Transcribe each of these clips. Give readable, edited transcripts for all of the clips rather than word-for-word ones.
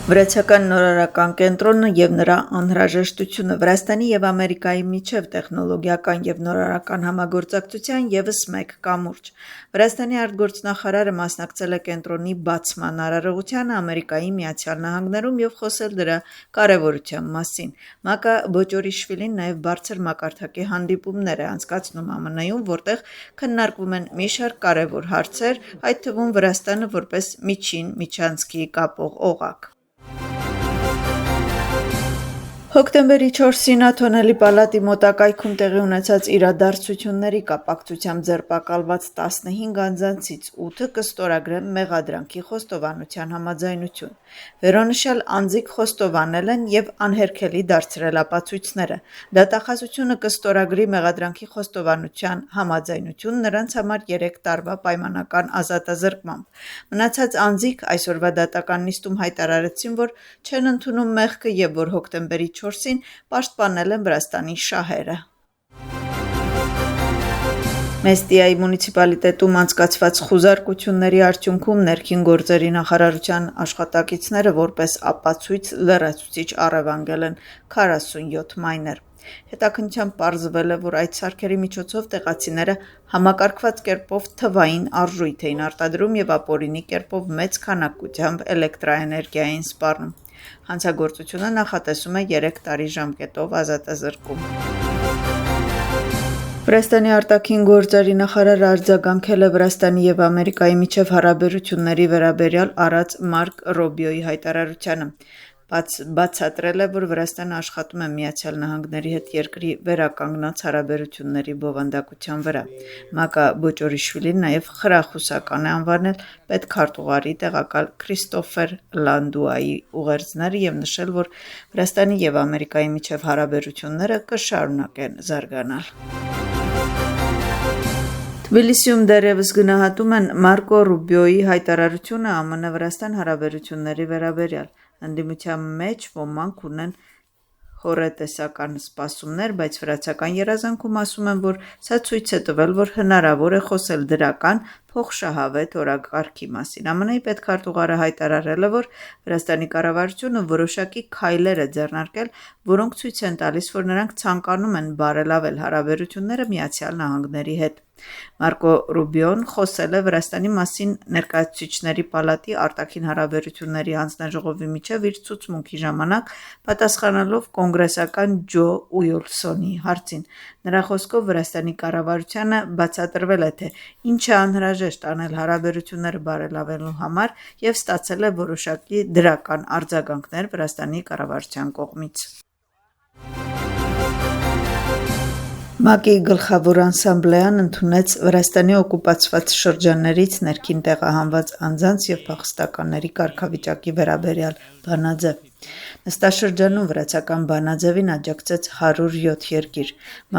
Վրացական նորարարական կենտրոնը եւ նրա անհրաժեշտությունը Վրաստանի եւ Ամերիկայի միջև տեխնոլոգիական եւ նորարարական համագործակցության եւս մեկ կամուրջ։ Վրաստանի արտգործնախարարը մասնակցել է կենտրոնի բացման արարողությանը Ամերիկայի Միացյալ Նահանգներում եւ խոսել դրա կարեւորության մասին։ Մակա Բոճորիշվիլին նաեւ բարձր մակարդակի հանդիպումներ է անցկացնում ԱՄՆ-ում, որտեղ քննարկվում են մի շարք կարեւոր հարցեր, այդ թվում Վրաստանը որպես միջին միջանցքի կապող օղակ։ Հոկտեմբերի 4-ին Աթոնելի պալատի մոտակայքում տեղի ունեցած իրադարձությունների կապակցությամբ ձերբակալված 15 անձանցից 8-ը կստորագրեն մեղադրանքի խոստովանության համաձայնություն։ Վերոնշյալ անձիկ խոստովանել են եւ անհերքելի դարձրել ապացույցները։ Դատախազությունը կստորագրի մեղադրանքի խոստովանության համաձայնություն նրանց համար 3 տարվա պայմանական ազատազրկմամբ։ Մնացած անձիկ այսօրվա դատական նիստում հայտարարեցին, որ չեն ընդունում մեղքը եւ որ հոկտեմբերի 4-ին պաշտպանել են Վրաստանի շահերը։ Մեստիայի մունիցիպալիտետում անցկացված խուզարկությունների արդյունքում ներքին գործերի նախարարության աշխատակիցները որպես ապացույց լրացուցիչ առևանգել են 47 մաներ։ Հետաքննությամբ պարզվել է, որ այդ սարքերի միջոցով տեղացիները համակարգված կերպով թվային արժույթ էին արտադրում եւ ապօրինի կերպով մեծ քանակությամբ էլեկտրաէներգիա էին սպառնում։ Հանցագործությունը նախատեսում է 3 տարի ժամկետով ազատազրկում։ Վրաստանի արտաքին գործերի նախարարը արձագանքել է Վրաստանի եւ Ամերիկայի միջև հարաբերությունների վերաբերյալ արած Մարկ Ռոբիոյի հայտարարությանը։ Բացատրել է, որ Վրաստանը աշխատում է Միացյալ Նահանգների հետ երկրի վերականգնած հարաբերությունների բովանդակության վրա։ Մակա Բոճորիշվիլին նաև խրախուսական է անվանել պետքարտուղարի տեղակալ Քրիստոֆեր Լանդուայի ուղերձները եւ նշել, որ Վրաստանի եւ Ամերիկայի միջև հարաբերությունները կշարունակեն զարգանալ։ Թբիլիսիում դեռևս գնահատում են Մարկո Ռուբիոյի հայտարարությունը ԱՄՆ-Վրաստան հարաբերությունների վերաբերյալ։ Ընդդիմության մեջ ոմանք ունեն հոռետեսական սպասումներ, բայց վրացական երազանքում ասում են, որ սա ցույց է տվել, որ հնարավոր է խոսել դրական փոխշահավետ օրակարգի մասին։ ԱՄՆ-ի պետքարտուղարը հայտարարել է, որ Վրաստանի կառավարությունը որոշակի քայլեր է ձեռնարկել, որոնք ցույց են տալիս, որ նրանք ցանկանում են բարելավել հարաբերությունները Միացյալ Նահանգների հետ։ Մարկո Ռուբիոն խոսել է Վրաստանի մասին ներկայացուցիչների պալատի արտաքին հարաբերությունների հանձնաժողովի միջև իր ցուցմունքի ժամանակ, պատասխանելով կոնգրեսական Ջո Ուիլսոնի հարցին։ Նրա խոսքով Վրաստանի կառավարությանը բացատրվել է, թե ինչ է անհրաժեշտ անել հարաբերությունները բարելավելու համար եւ ստացել է որոշակի դրական արձագանքներ Վրաստանի կառավարության կողմից։ ՄԱԿ-ի գլխավոր ասամբլեան ընդունեց Վրաստանի օկուպացված շրջաններից ներքին տեղահանված անձանց եւ փախստականների կարգավիճակի վերաբերյալ բանաձև։ Նստաշրջանում վրացական բանաձևին աջակցեց 107 երկիր։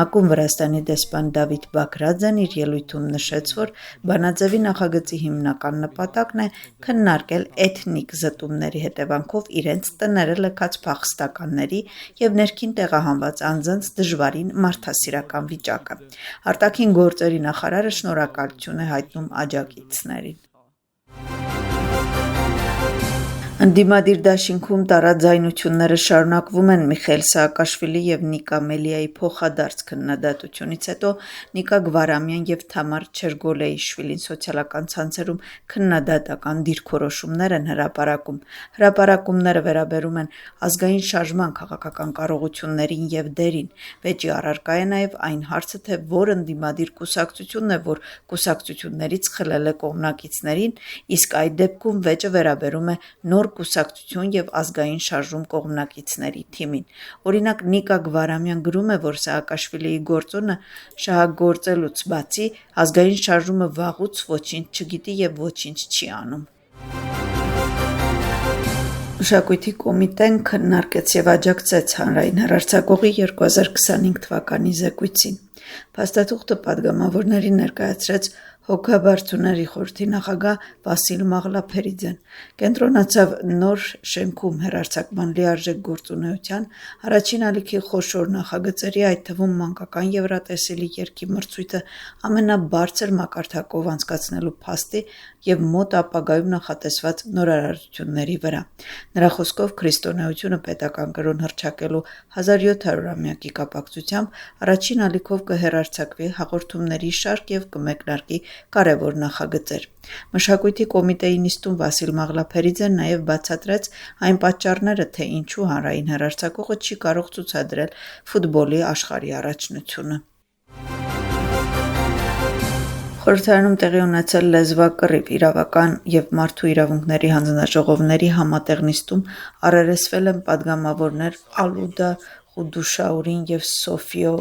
ՄԱԿ-ում Վրաստանի դեսպան Դավիթ Բագրաձեն իր ելույթում նշեց, որ բանաձևի նախագծի հիմնական նպատակն է քննարկել էթնիկ զտումների հետևանքով իրենց տները լքած փախստականների եւ ներքին տեղահանված անձանց դժվարին մարդասիրական վիճակը։ Արտաքին գործերի նախարարը շնորհակալություն է հայտնում աջակիցներին։ Ընդդիմադիր դաշինքում տարաձայնությունները շարունակվում են Միխայիլ Սաակաշվիլի եւ Նիկա Մելիայի փոխադարձ քննադատությունից հետո Նիկա Գվարամյան եւ Թամար Չերգոլեիշվիլին սոցիալական ցանցերում քննադատական դիրքորոշումներ են հրապարակում։ Հրապարակումները վերաբերում են ազգային շարժման քաղաքական կարողություններին եւ դերին։ Վեճի առարկա է նաեւ այն հարցը, թե որ ընդդիմադիր կուսակցությունն է, որ կուսակցություններից խլել է կողմնակիցներին, իսկ այդ դեպքում վեճը վերաբերում է նոր կուսակցություն եւ ազգային շարժում կողմնակիցների թիմին։ Օրինակ Նիկա Գվարամյան գրում է, որ Սաակաշվիլիի գործոնը շահագործելուց բացի ազգային շարժումը վաղուց ոչինչ չգիտի եւ ոչինչ չի անում։ Մշակույթի կոմիտեն քննարկեց եւ աջակցեց հանրային հեռարձակողի 2025 թվականի զեկույցին։ Փաստաթուղթը պատգամավորներին ներկայացրեց Հոգաբարձուների խորհրդի նախագահ Վասիլ Մաղլափերիձեն կենտրոնացավ նոր շենքում հեռարձակման լիարժեք գործունեության, առաջին ալիքի խոշոր նախագծերի, այդ թվում մանկական եվրատեսիլի երգի մրցույթը ամենաբարձր մակարդակով անցկացնելու փաստի և մոտ ապագայում նախատեսված նորարարությունների վրա։ Նրա խոսքով քրիստոնեությունը պետական կրոն հռչակելու 1700-ամյակի կապակցությամբ առաջին ալիքով կհեռարձակվի հաղորդումների շարք և կմեկնարկի կարևոր նախագծեր։ Մշակույթի կոմիտեի նիստում Վասիլ Մաղլափերիձեն նաև բացատրեց այն պատճառները, թե ինչու հանրային հեռարձակողը չի կարող ցուցադրել ֆուտբոլի աշխարհի առաջնությունը։ Խորհրդարանում տեղի ունեցել լեզվակռիվ իրավական և մարդու իրավունքների հանձնաժողովների համատեղ նիստում առերեսվել են պատգամավորներ Ալուդա Ղուդուշաուրին և Սոֆիո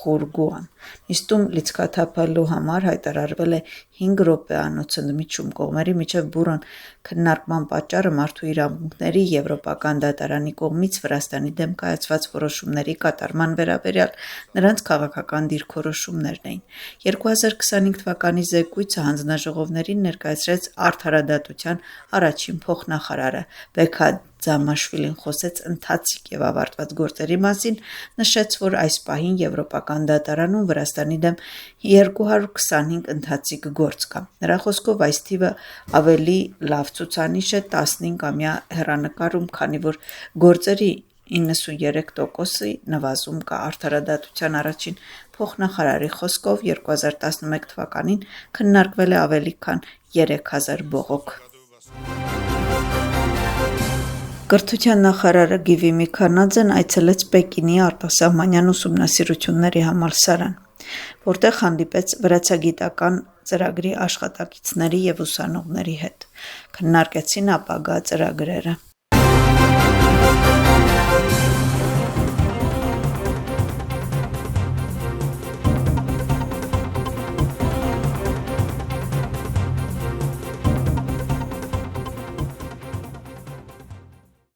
Ղուրգուան։ Նիստում լիցքաթափելու համար հայտարարվել է 5 րոպեանոց ընդմիջում։ Կողմերի միջև բուռն քննարկման պատճառը մարդու իրավունքների Եվրոպական դատարանի կողմից Վրաստանի դեմ կայացված որոշումների կատարման վերաբերյալ նրանց քաղաքական դիրքորոշումներն էին։ 2025 թվականի զեկույցը հանձնաժողովներին ներկայացրեց Արդարադատության առաջին փոխնախարարը։ Բեքհա Ձամաշվիլին խոսեց ընթացիկ և ավարտված գործերի մասին, նշեց, որ այս պահին Եվրոպական դատարանում Վրաստանի դեմ 225 ընթացիկ գործ կա։ Նրա խոսքով այս թիվը ավելի լավ ցուցանիշ է 15-ամյա հեռանկարում, քանի որ գործերի 93%-ի նվազում կա։ Արդարադատության առաջին փոխնախարարի խոսքով 2011 թվականին քննարկվել է ավելի քան 3000 բողոք։ Կրթության նախարարը Գիվի Միքանաձեն այցելեց Պեկինի արտասահմանյան ուսումնասիրությունների համալսարան, որտեղ հանդիպեց վրացագիտական ծրագրի աշխատակիցների և ուսանողների հետ։ Քննարկեցին ապագա ծրագրերը։